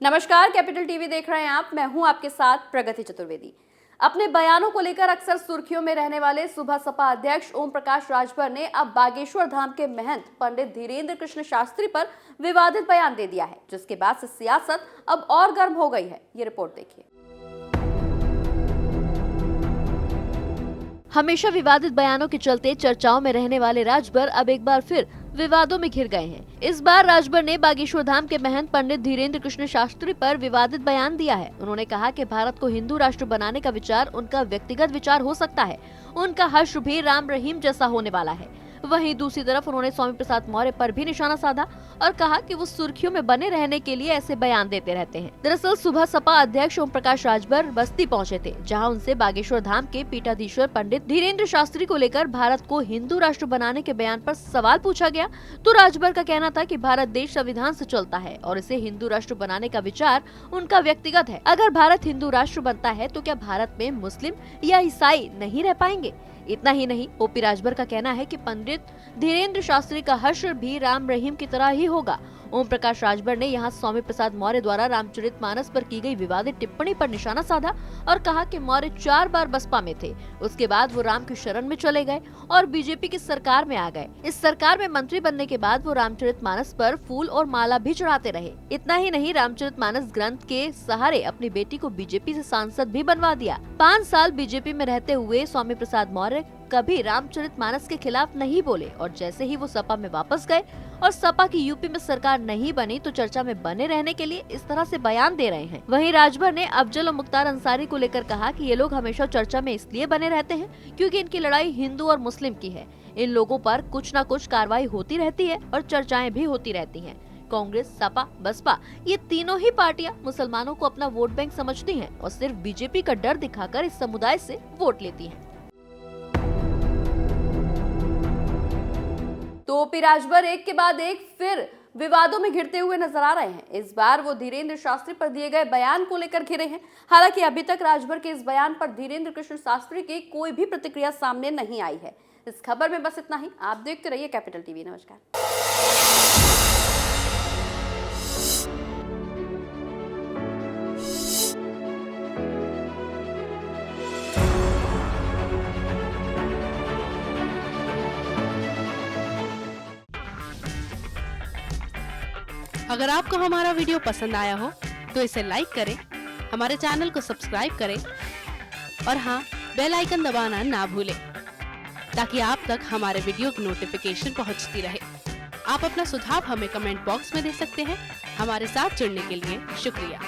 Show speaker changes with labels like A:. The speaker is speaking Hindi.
A: नमस्कार, कैपिटल टीवी देख रहे हैं आप। मैं हूं आपके साथ प्रगति चतुर्वेदी। अपने बयानों को लेकर अक्सर सुर्खियों में रहने वाले सुबह सपा अध्यक्ष ओम प्रकाश राजभर ने अब बागेश्वर धाम के महंत पंडित धीरेन्द्र कृष्ण शास्त्री पर विवादित बयान दे दिया है, जिसके बाद से सियासत अब और गर्म हो गई है। ये रिपोर्ट देखिए। हमेशा विवादित बयानों के चलते चर्चाओं में रहने वाले राजभर अब एक बार फिर विवादों में घिर गए हैं। इस बार राजभर ने बागेश्वर धाम के महंत पंडित धीरेन्द्र कृष्ण शास्त्री पर विवादित बयान दिया है। उन्होंने कहा कि भारत को हिंदू राष्ट्र बनाने का विचार उनका व्यक्तिगत विचार हो सकता है, उनका हर्ष भी राम रहीम जैसा होने वाला है। वहीं दूसरी तरफ उन्होंने स्वामी प्रसाद मौर्य पर भी निशाना साधा और कहा कि वो सुर्खियों में बने रहने के लिए ऐसे बयान देते रहते हैं। दरअसल सुबह सपा अध्यक्ष ओम प्रकाश राजभर बस्ती पहुंचे थे, जहां उनसे बागेश्वर धाम के पीठाधीश्वर पंडित धीरेन्द्र शास्त्री को लेकर भारत को हिंदू राष्ट्र बनाने के बयान पर सवाल पूछा गया। तो राजभर का कहना था कि भारत देश संविधान से चलता है और इसे हिंदू राष्ट्र बनाने का विचार उनका व्यक्तिगत है। अगर भारत हिंदू राष्ट्र बनता है तो क्या भारत में मुस्लिम या ईसाई नहीं रह पाएंगे? इतना ही नहीं, ओपी राजभर का कहना है कि पंडित धीरेन्द्र शास्त्री का हश्र भी राम रहीम की तरह ही होगा। ओम प्रकाश राजभर ने यहाँ स्वामी प्रसाद मौर्य द्वारा रामचरितमानस पर की गई विवादित टिप्पणी पर निशाना साधा और कहा कि मौर्य 4 बार बसपा में थे, उसके बाद वो राम की शरण में चले गए और बीजेपी की सरकार में आ गए। इस सरकार में मंत्री बनने के बाद वो रामचरितमानस पर फूल और माला भी चढ़ाते रहे। इतना ही नहीं, रामचरितमानस ग्रंथ के सहारे अपनी बेटी को बीजेपी से सांसद भी बनवा दिया। 5 साल बीजेपी में रहते हुए स्वामी प्रसाद मौर्य कभी रामचरितमानस के खिलाफ नहीं बोले और जैसे ही वो सपा में वापस गए और सपा की यूपी में सरकार नहीं बनी तो चर्चा में बने रहने के लिए इस तरह से बयान दे रहे हैं। वहीं राजभर ने अफजल और मुख्तार अंसारी को लेकर कहा कि ये लोग हमेशा चर्चा में इसलिए बने रहते हैं क्योंकि इनकी लड़ाई हिंदू और मुस्लिम की है। इन लोगों पर कुछ न कुछ कार्रवाई होती रहती है और चर्चाएं भी होती रहती हैं। कांग्रेस, सपा, बसपा ये तीनों ही पार्टियां मुसलमानों को अपना वोट बैंक समझती हैं और सिर्फ बीजेपी का डर दिखाकर इस समुदाय से वोट लेती हैं। तो ओपी राजभर एक के बाद एक फिर विवादों में घिरते हुए नजर आ रहे हैं। इस बार वो धीरेन्द्र शास्त्री पर दिए गए बयान को लेकर घिरे हैं। हालांकि अभी तक राजभर के इस बयान पर धीरेन्द्र कृष्ण शास्त्री की कोई भी प्रतिक्रिया सामने नहीं आई है। इस खबर में बस इतना ही। आप देखते रहिए कैपिटल टीवी। नमस्कार।
B: अगर आपको हमारा वीडियो पसंद आया हो तो इसे लाइक करें, हमारे चैनल को सब्सक्राइब करें और हाँ, बेल आइकन दबाना ना भूलें ताकि आप तक हमारे वीडियो की नोटिफिकेशन पहुंचती रहे। आप अपना सुझाव हमें कमेंट बॉक्स में दे सकते हैं। हमारे साथ जुड़ने के लिए शुक्रिया।